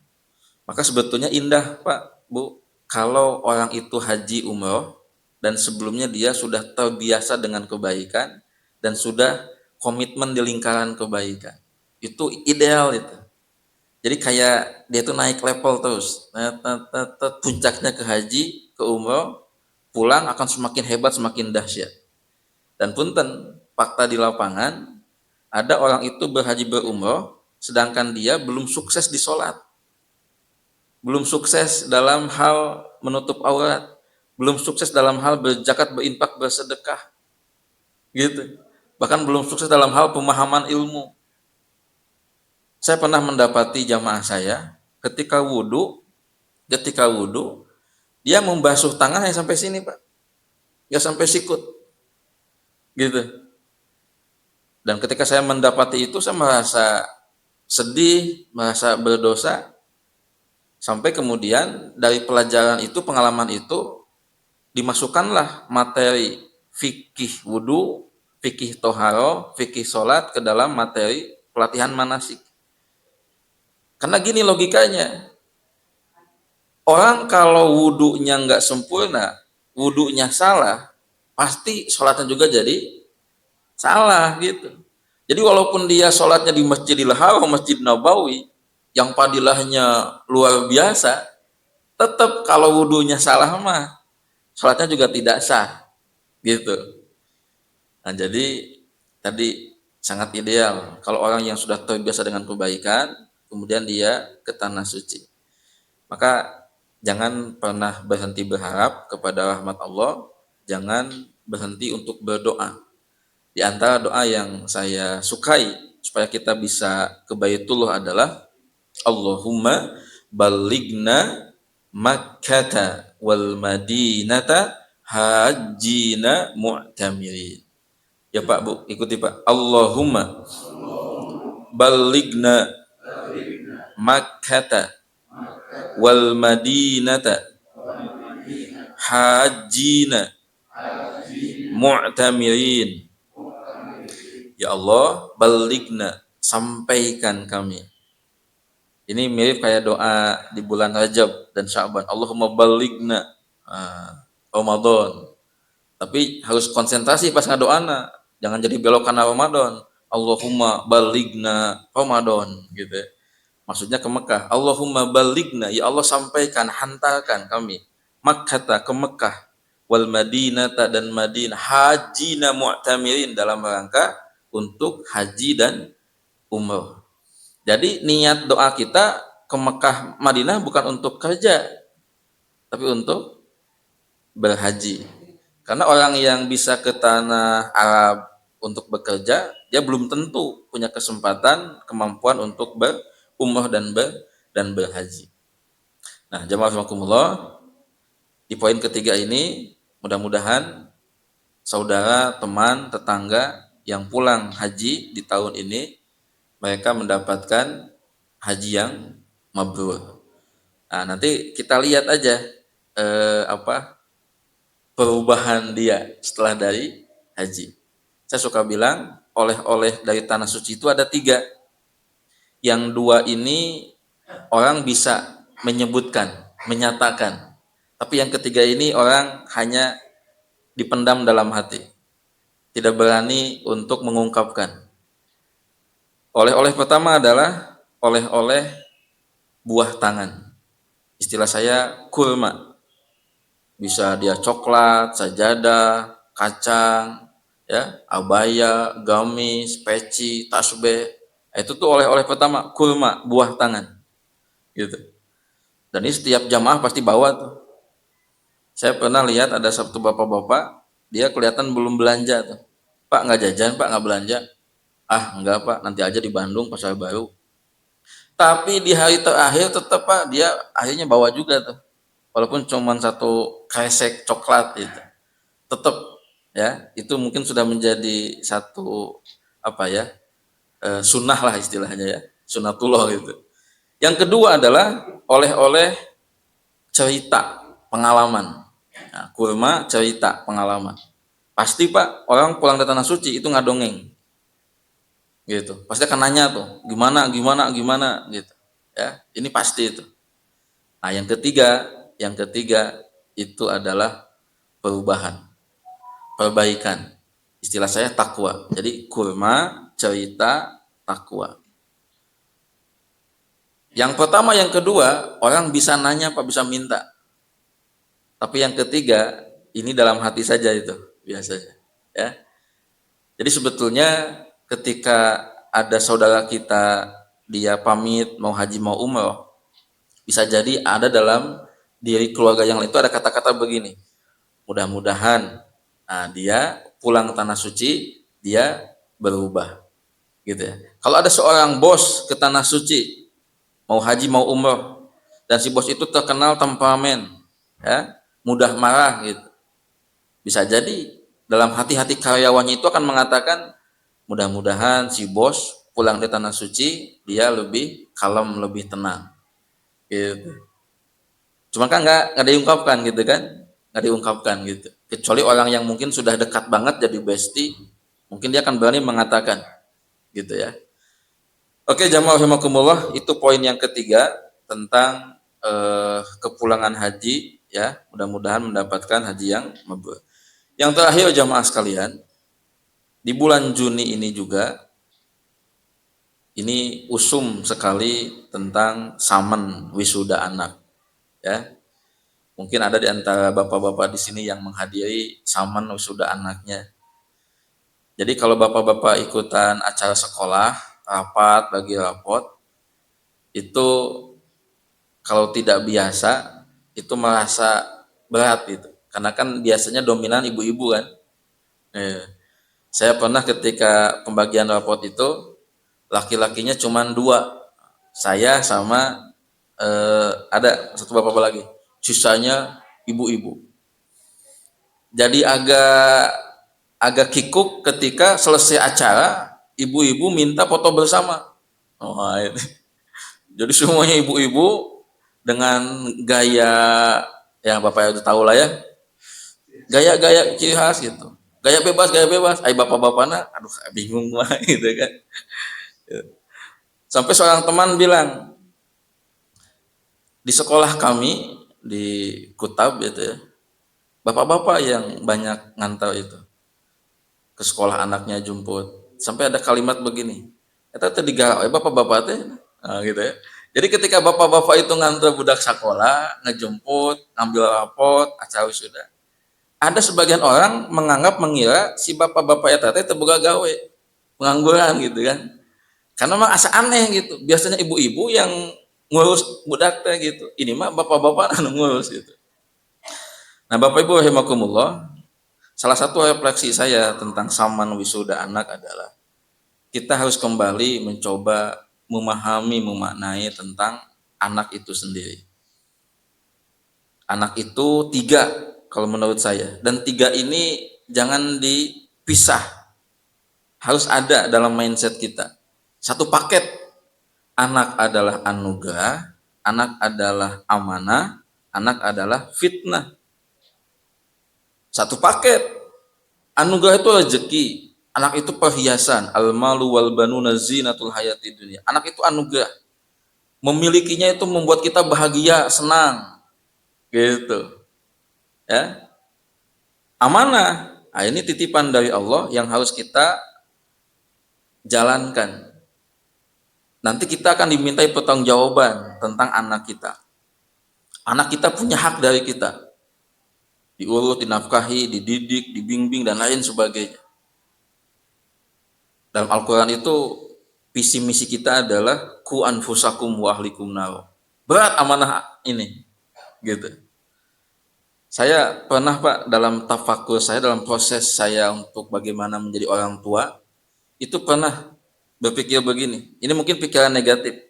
Maka sebetulnya indah Pak, Bu, kalau orang itu haji umroh dan sebelumnya dia sudah terbiasa dengan kebaikan dan sudah komitmen di lingkaran kebaikan. Itu ideal itu. Jadi kayak dia tuh naik level terus. Puncaknya ke haji, ke umroh, pulang akan semakin hebat, semakin dahsyat. Dan punten, fakta di lapangan, ada orang itu berhaji berumroh, sedangkan dia belum sukses di sholat. Belum sukses dalam hal menutup aurat, belum sukses dalam hal berzakat, berinfak, bersedekah, gitu. Bahkan belum sukses dalam hal pemahaman ilmu. Saya pernah mendapati jamaah saya ketika wudhu, dia membasuh tangannya sampai sini Pak, nggak sampai sikut, gitu. Dan ketika saya mendapati itu, saya merasa sedih, merasa berdosa. Sampai kemudian dari pelajaran itu, pengalaman itu, dimasukkanlah materi fikih wudu, fikih toharo, fikih sholat ke dalam materi pelatihan manasik. Karena gini logikanya, orang kalau wudunya nggak sempurna, wudunya salah, pasti sholatnya juga jadi salah gitu. Jadi walaupun dia sholatnya di Masjidil Haram, Masjid Nabawi, yang padilahnya luar biasa, Tetap kalau wudhunya salah mah sholatnya juga tidak sah gitu. Nah, jadi tadi sangat ideal kalau orang yang sudah terbiasa dengan kebaikan, kemudian dia ke tanah suci. Maka jangan pernah berhenti berharap kepada rahmat Allah, jangan berhenti untuk berdoa. Di antara doa yang saya sukai supaya kita bisa ke Baitullah adalah Allahumma balighna Makkata wal Madinata hajjina mu'tamirin. Ya Pak Bu, ikuti Pak. Allahumma balighna Makkata wal Madinata hajjina mu'tamirin. Ya Allah, balighna, sampaikan kami. Ini mirip kayak doa di bulan Rajab dan Sya'ban. Allahumma balighna Ramadan. Tapi harus konsentrasi pas ngadoana. Jangan jadi belok karena Ramadan. Allahumma balighna Ramadan gitu. Maksudnya ke Mekah. Allahumma balighna, ya Allah sampaikan, hantarkan kami Makkah ke Mekah wal Madinata dan Madinah hajina mu'tamirin dalam rangka untuk haji dan umroh. Jadi niat doa kita ke Mekah Madinah bukan untuk kerja, tapi untuk berhaji. Karena orang yang bisa ke tanah Arab untuk bekerja, dia belum tentu punya kesempatan, kemampuan untuk berumrah dan berhaji. Nah, jamaah rahimakumullah, di poin ketiga ini mudah-mudahan saudara, teman, tetangga yang pulang haji di tahun ini mereka mendapatkan haji yang mabrur. Nah, nanti kita lihat aja perubahan dia setelah dari haji. Saya suka bilang oleh-oleh dari tanah suci itu ada 3. Yang 2 ini orang bisa menyebutkan, menyatakan. Tapi yang ketiga ini orang hanya dipendam dalam hati. Tidak berani untuk mengungkapkan. Oleh-oleh pertama adalah oleh-oleh buah tangan. Istilah saya kurma. Bisa dia coklat, sajadah, kacang, ya, abaya, gamis, peci, tasbih. Itu tuh oleh-oleh pertama, kurma, buah tangan. Gitu. Dan ini setiap jamaah pasti bawa tuh. Saya pernah lihat ada satu bapak-bapak, dia kelihatan belum belanja tuh. Pak nggak jajan, Pak nggak belanja. Ah enggak Pak, nanti aja di Bandung Pasar Baru. Tapi di hari terakhir tetap Pak dia akhirnya bawa juga tuh. Walaupun cuma satu kresek coklat itu. Tetap ya, itu mungkin sudah menjadi satu apa ya? Sunnah lah istilahnya ya. Sunnatullah gitu. Yang kedua adalah oleh-oleh cerita, pengalaman. Nah, kurma cerita, pengalaman. Pasti Pak, orang pulang dari tanah suci itu ngadongeng. Gitu. Pasti akan nanya tuh, gimana gitu. Ya, ini pasti itu. Nah, yang ketiga itu adalah perubahan, perbaikan. Istilah saya takwa. Jadi kurma, cerita, takwa. Yang pertama, yang kedua, orang bisa nanya, Pak, bisa minta. Tapi yang ketiga, ini dalam hati saja itu biasanya. Ya. Jadi sebetulnya ketika ada saudara kita dia pamit mau haji mau umroh, bisa jadi ada dalam diri keluarga yang lain itu ada kata-kata begini, mudah-mudahan dia pulang ke tanah suci dia berubah gitu ya. Kalau ada seorang bos ke tanah suci mau haji mau umroh dan si bos itu terkenal temperamen ya, mudah marah gitu, bisa jadi dalam hati-hati karyawannya itu akan mengatakan mudah-mudahan si bos pulang di tanah suci dia lebih kalem, lebih tenang gitu. Cuma kan nggak diungkapkan gitu kan, nggak diungkapkan gitu. Kecuali orang yang mungkin sudah dekat banget jadi bestie, mungkin dia akan berani mengatakan gitu ya. Oke jamaah rahimakumullah, itu poin yang ketiga tentang kepulangan haji ya, mudah-mudahan mendapatkan haji yang mabrur. Yang terakhir jamaah sekalian, di bulan Juni ini juga ini usum sekali tentang saman wisuda anak ya. Mungkin ada di antara bapak-bapak di sini yang menghadiri saman wisuda anaknya. Jadi kalau bapak-bapak ikutan acara sekolah, rapat, bagi rapot, itu kalau tidak biasa, itu merasa berat gitu. Karena kan biasanya dominan ibu-ibu kan. Eh, saya pernah ketika pembagian rapot itu, laki-lakinya cuma dua, saya sama ada satu bapak lagi, sisanya ibu-ibu. Jadi agak kikuk ketika selesai acara, ibu-ibu minta foto bersama. Oh, itu. Jadi semuanya ibu-ibu dengan gaya yang bapak itu tahu lah ya, gaya-gaya ciri khas gitu, gaya bebas, gaya bebas. Ay bapak-bapaknya, aduh bingung mah gitu kan. Sampai seorang teman bilang, di sekolah kami di Kutab gitu ya, bapak-bapak yang banyak ngantar itu ke sekolah anaknya jemput. Sampai ada kalimat begini, kita tadi gawe bapak-bapak teh, nah, gitu ya. Jadi ketika bapak-bapak itu ngantar budak sekolah, ngejemput, ngambil rapot, acara wisuda, ada sebagian orang mengira si bapak-bapak eta teh teu boga gawe, pengangguran gitu kan. Karena memang asa aneh gitu. Biasanya ibu-ibu yang ngurus budak teh gitu. Ini mah bapak-bapak anu ngurus gitu. Nah, Bapak Ibu rahimakumullah, salah satu refleksi saya tentang saman wisuda anak adalah kita harus kembali mencoba memahami, memaknai tentang anak itu sendiri. Anak itu tiga kalau menurut saya, dan tiga ini jangan dipisah, harus ada dalam mindset kita. Satu paket, anak adalah anugerah, anak adalah amanah, anak adalah fitnah. Satu paket, anugerah itu rezeki, anak itu perhiasan, al-malu wal banuna zinatul hayati dunia. Anak itu anugerah, memilikinya itu membuat kita bahagia, senang, gitu. Ya, amanah, nah, ini titipan dari Allah yang harus kita jalankan. Nanti kita akan dimintai pertanggungjawaban tentang anak kita. Anak kita punya hak dari kita, diurus, dinafkahi, dididik, dibimbing, dan lain sebagainya. Dalam Al-Quran itu visi misi kita adalah ku anfusakum wa ahlikum nar. Berat amanah ini, gitu. Saya pernah Pak, dalam tafakur saya, dalam proses saya untuk bagaimana menjadi orang tua, itu pernah berpikir begini. Ini mungkin pikiran negatif.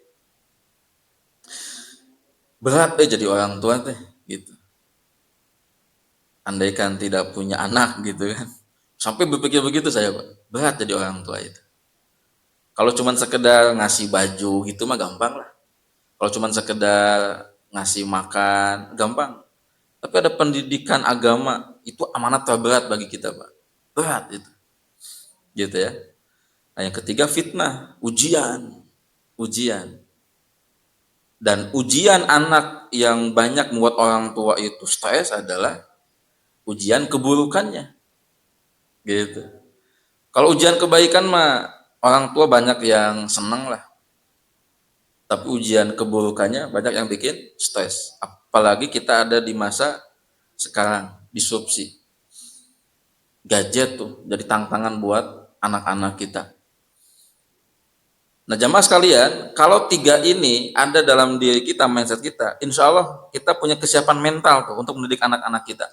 Berat jadi orang tua teh, gitu. Andaikan tidak punya anak gitu kan. Sampai berpikir begitu saya Pak. Berat jadi orang tua itu. Kalau cuma sekedar ngasih baju gitu mah gampang lah. Kalau cuma sekedar ngasih makan gampang. Tapi ada pendidikan agama, itu amanat terberat bagi kita Pak. Berat itu. Gitu ya. Nah, yang ketiga fitnah, ujian. Ujian. Dan ujian anak yang banyak membuat orang tua itu stres adalah ujian keburukannya. Gitu. Kalau ujian kebaikan mah orang tua banyak yang senang lah. Tapi ujian keburukannya banyak yang bikin stres. Apalagi kita ada di masa sekarang, disrupsi. Gadget tuh jadi tantangan buat anak-anak kita. Nah jamaah sekalian, kalau tiga ini ada dalam diri kita, mindset kita, insya Allah kita punya kesiapan mental tuh untuk mendidik anak-anak kita.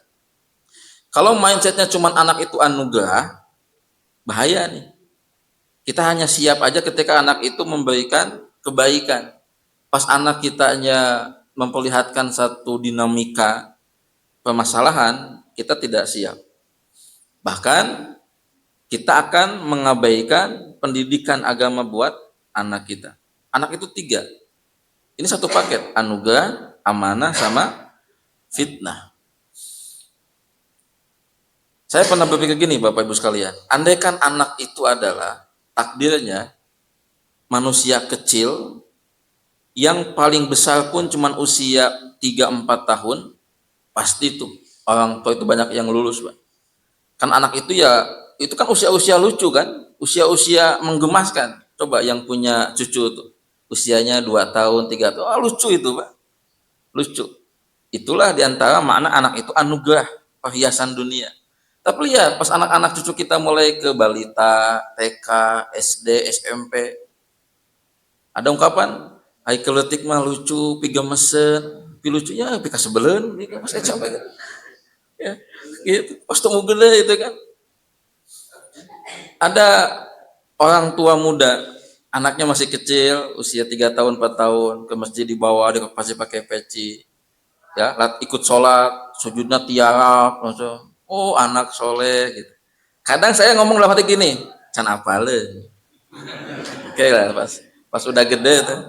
Kalau mindsetnya cuma anak itu anugerah, bahaya nih. Kita hanya siap aja ketika anak itu memberikan kebaikan. Pas anak kitanya memperlihatkan satu dinamika permasalahan, kita tidak siap. Bahkan kita akan mengabaikan pendidikan agama buat anak kita. Anak itu tiga. Ini satu paket, anugerah, amanah, sama fitnah. Saya pernah berpikir gini Bapak Ibu sekalian, andaikan anak itu adalah takdirnya manusia kecil yang paling besar pun cuma usia 3-4 tahun, pasti itu orang tua itu banyak yang lulus Pak. Kan anak itu ya, itu kan usia-usia lucu kan, usia-usia menggemaskan. Coba yang punya cucu tuh, usianya 2 tahun, 3 tahun, lucu itu Pak, lucu. Itulah diantara makna anak itu anugerah, perhiasan dunia. Tapi lihat, pas anak-anak cucu kita mulai ke balita, TK, SD, SMP, ada ungkapan, ai keletik mah lucu, piga mesen, pi lucunya pika sebelen, pas saya sampai ya, gitu. Pas temu gede itu kan, ada orang tua muda, anaknya masih kecil, usia 3 tahun, 4 tahun, ke masjid dibawa, dia pasti pakai peci, ya, ikut sholat, sujudnya tiarap, langsung, oh anak soleh, gitu. Kadang saya ngomong dalam hati gini, can apale, oke lah, pas udah gede tuh,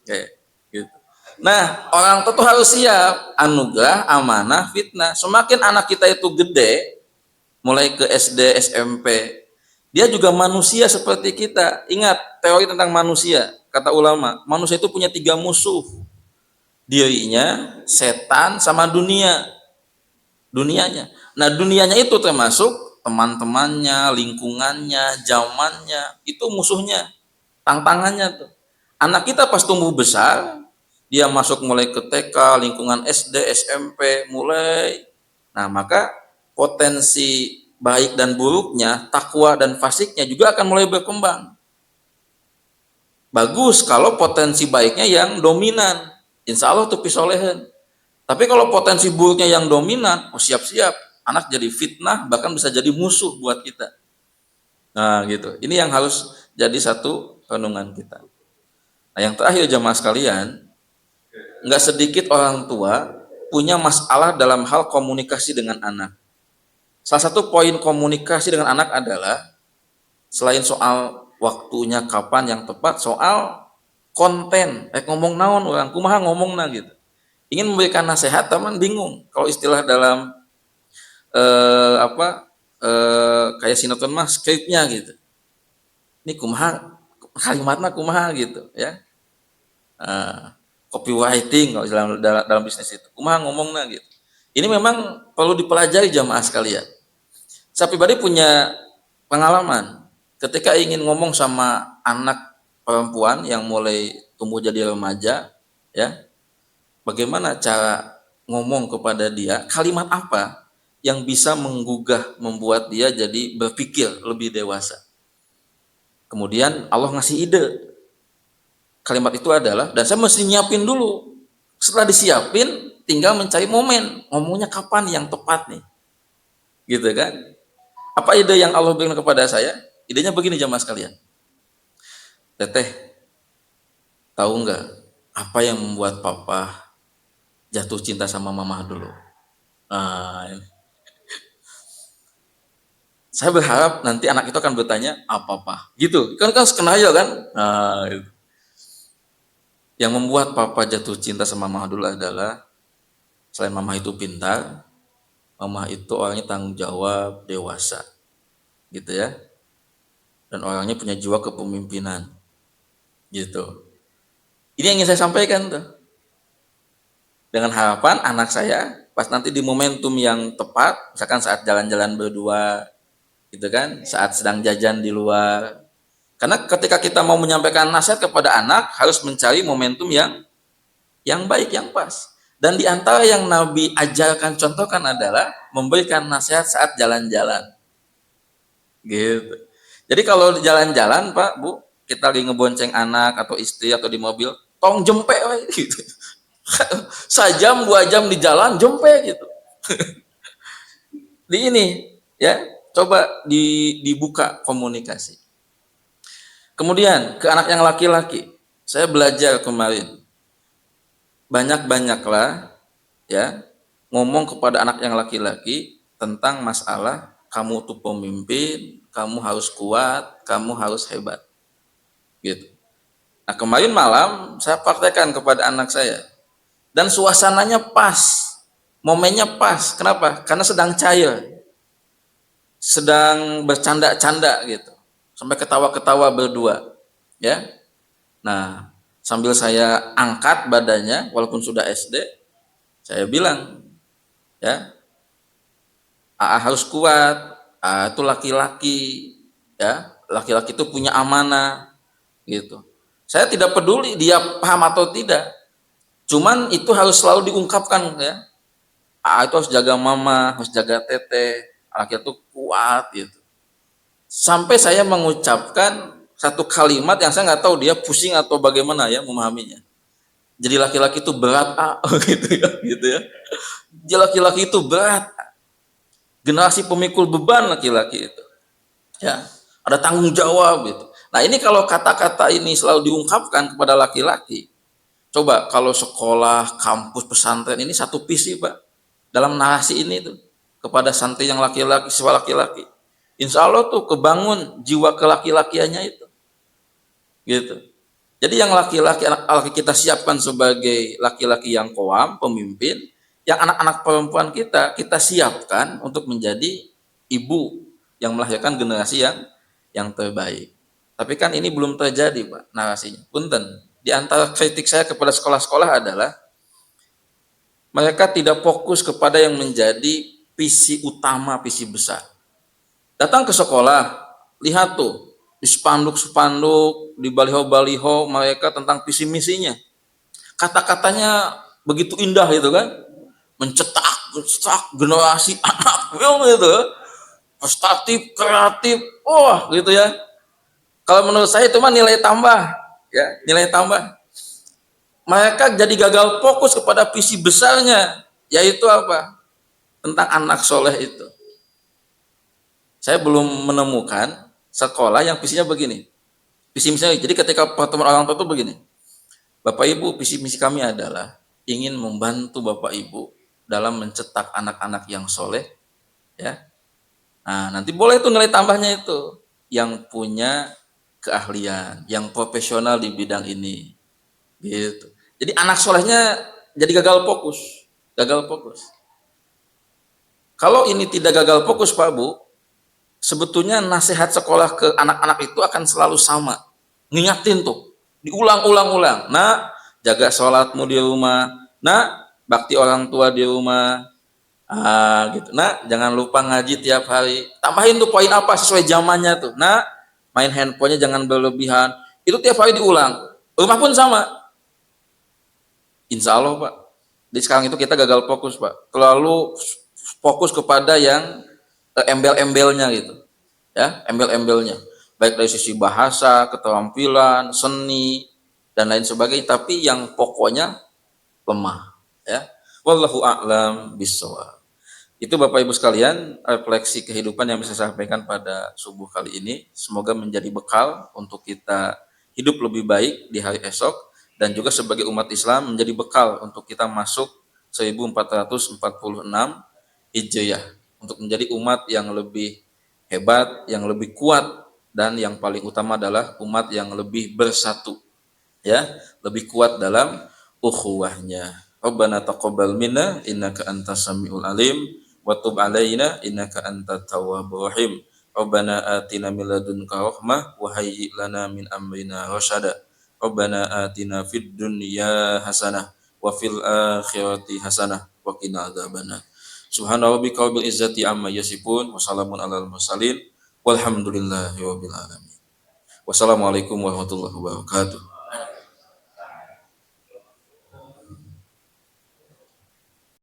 kayak gitu. Nah, orang tua tuh harus siap, anugerah, amanah, fitnah. Semakin anak kita itu gede, mulai ke SD, SMP, dia juga manusia seperti kita. Ingat teori tentang manusia, kata ulama, manusia itu punya 3 musuh, dirinya, setan, sama dunianya. Nah, dunianya itu termasuk teman-temannya, lingkungannya, zamannya, itu musuhnya, tantangannya tuh. Anak kita pas tumbuh besar, dia masuk mulai ke TK, lingkungan SD, SMP, mulai. Nah, maka potensi baik dan buruknya, takwa dan fasiknya juga akan mulai berkembang. Bagus kalau potensi baiknya yang dominan, insya Allah tuh pisolehan. Tapi kalau potensi buruknya yang dominan, oh siap-siap, anak jadi fitnah, bahkan bisa jadi musuh buat kita. Nah gitu, ini yang harus jadi satu renungan kita. Nah yang terakhir jamaah sekalian, nggak sedikit orang tua punya masalah dalam hal komunikasi dengan anak. Salah satu poin komunikasi dengan anak adalah, selain soal waktunya kapan yang tepat, soal konten, ngomong naon orang, kumaha ngomongna gitu. Ingin memberikan nasihat, teman bingung. Kalau istilah dalam kayak sinetron mah skripnya gitu. Ini kumaha kalimatnya kumaha gitu ya. Copywriting kalau dalam bisnis itu. Kumaha ngomongnya gitu. Ini memang perlu dipelajari jamaah sekalian. Saya pribadi punya pengalaman ketika ingin ngomong sama anak perempuan yang mulai tumbuh jadi remaja, ya, bagaimana cara ngomong kepada dia, kalimat apa yang bisa menggugah, membuat dia jadi berpikir lebih dewasa. Kemudian Allah ngasih ide. Kalimat itu adalah, dan saya mesti nyiapin dulu. Setelah disiapin, tinggal mencari momen, ngomongnya kapan yang tepat nih. Gitu kan? Apa ide yang Allah berikan kepada saya? Idenya begini jamaah sekalian. Teteh, tahu nggak apa yang membuat papa jatuh cinta sama mama dulu? Ini. Saya berharap nanti anak itu akan bertanya apa gitu kan skenario kan. Itu. Yang membuat papa jatuh cinta sama mama dulu adalah, selain mama itu pintar, mama itu orangnya tanggung jawab, dewasa gitu ya, dan orangnya punya jiwa kepemimpinan gitu. Ini yang ingin saya sampaikan tuh, dengan harapan anak saya pas nanti di momentum yang tepat, misalkan saat jalan-jalan berdua gitu kan, saat sedang jajan di luar. Karena ketika kita mau menyampaikan nasihat kepada anak, harus mencari momentum yang baik, yang pas. Dan di antara yang Nabi ajarkan, contohkan adalah memberikan nasihat saat jalan-jalan. Gitu. Jadi kalau jalan-jalan, Pak, Bu, kita lagi ngebonceng anak atau istri atau di mobil, tong jempe gitu. Sejam 2 jam di jalan jempe gitu. Di ini ya, coba dibuka komunikasi. Kemudian ke anak yang laki-laki, saya belajar kemarin, banyak-banyaklah ya ngomong kepada anak yang laki-laki tentang masalah kamu tuh pemimpin, kamu harus kuat, kamu harus hebat gitu. Nah kemarin malam saya praktekkan kepada anak saya, dan suasananya pas, momennya pas. Kenapa? Karena sedang cair, sedang bercanda-canda gitu, sampai ketawa-ketawa berdua ya. Nah sambil saya angkat badannya walaupun sudah SD, saya bilang ya, AA harus kuat, AA itu laki-laki ya, laki-laki itu punya amanah gitu. Saya tidak peduli dia paham atau tidak, cuman itu harus selalu diungkapkan ya, itu harus jaga mama, harus jaga tete, laki itu kuat gitu. Sampai saya mengucapkan satu kalimat yang saya nggak tahu dia pusing atau bagaimana ya memahaminya. Jadi laki-laki itu berat, gitu ya. Jadi laki-laki itu berat. Generasi pemikul beban laki-laki itu. Ya, ada tanggung jawab gitu. Nah, ini kalau kata-kata ini selalu diungkapkan kepada laki-laki. Coba kalau sekolah, kampus, pesantren ini satu visi, Pak. Dalam narasi ini tuh kepada santri yang laki-laki, siswa laki-laki. Insya Allah tuh kebangun jiwa kelaki-lakiannya itu. Gitu. Jadi yang laki-laki kita siapkan sebagai laki-laki yang koam, pemimpin, yang anak-anak perempuan kita siapkan untuk menjadi ibu yang melahirkan generasi yang terbaik. Tapi kan ini belum terjadi, Pak, narasinya. Punten. Di antara kritik saya kepada sekolah-sekolah adalah mereka tidak fokus kepada yang menjadi visi utama, visi besar. Datang ke sekolah, lihat tuh, di spanduk-spanduk, di baliho-baliho mereka tentang visi misinya. Kata-katanya begitu indah gitu kan. Mencetak generasi anak gitu. Prestatif, kreatif, wah gitu ya. Kalau menurut saya itu mah nilai tambah, ya, nilai tambah. Mereka jadi gagal fokus kepada visi besarnya, yaitu apa? Tentang anak soleh itu. Saya belum menemukan sekolah yang visinya begini. Visi misinya, jadi ketika pertemuan orang tua itu begini. Bapak Ibu, visi misi kami adalah ingin membantu Bapak Ibu dalam mencetak anak-anak yang soleh, ya. Nah, nanti boleh itu nilai tambahnya itu yang punya keahlian, yang profesional di bidang ini, gitu. Jadi anak solehnya jadi gagal fokus, gagal fokus. Kalau ini tidak gagal fokus, Pak Bu, sebetulnya nasihat sekolah ke anak-anak itu akan selalu sama. Ngingatin tuh, diulang-ulang-ulang. Nah, jaga sholatmu di rumah. Nah, bakti orang tua di rumah. Gitu. Nah, jangan lupa ngaji tiap hari. Tambahin tuh poin apa sesuai zamannya tuh. Nah, main handphonenya jangan berlebihan. Itu tiap hari diulang. Rumah pun sama. Insya Allah, Pak. Di sekarang itu kita gagal fokus, Pak. Terlalu fokus kepada yang embel-embelnya gitu. Ya, embel-embelnya. Baik dari sisi bahasa, keterampilan, seni, dan lain sebagainya. Tapi yang pokoknya lemah. Ya. Wallahu a'lam bishawab. Itu Bapak Ibu sekalian, refleksi kehidupan yang bisa saya sampaikan pada subuh kali ini. Semoga menjadi bekal untuk kita hidup lebih baik di hari esok. Dan juga sebagai umat Islam menjadi bekal untuk kita masuk 1446 Hijriah. Untuk menjadi umat yang lebih hebat, yang lebih kuat, dan yang paling utama adalah umat yang lebih bersatu. Ya, lebih kuat dalam ukhuwahnya. Rabbana taqabbal minna innaka antas samiul alim wa tub alaina innaka antat tawwabur rahim. Rabbana atina min ladunka rahmah wa hayyi lana min amrina rasyada. Rabbana atina fid dunya hasanah wa fil akhirati hasanah wa qina adzabannar. Subhana rabbika rabbil izzati amma yasifun wa salamun alal mursalin walhamdulillahi rabbil alamin. Wassalamualaikum warahmatullahi wabarakatuh.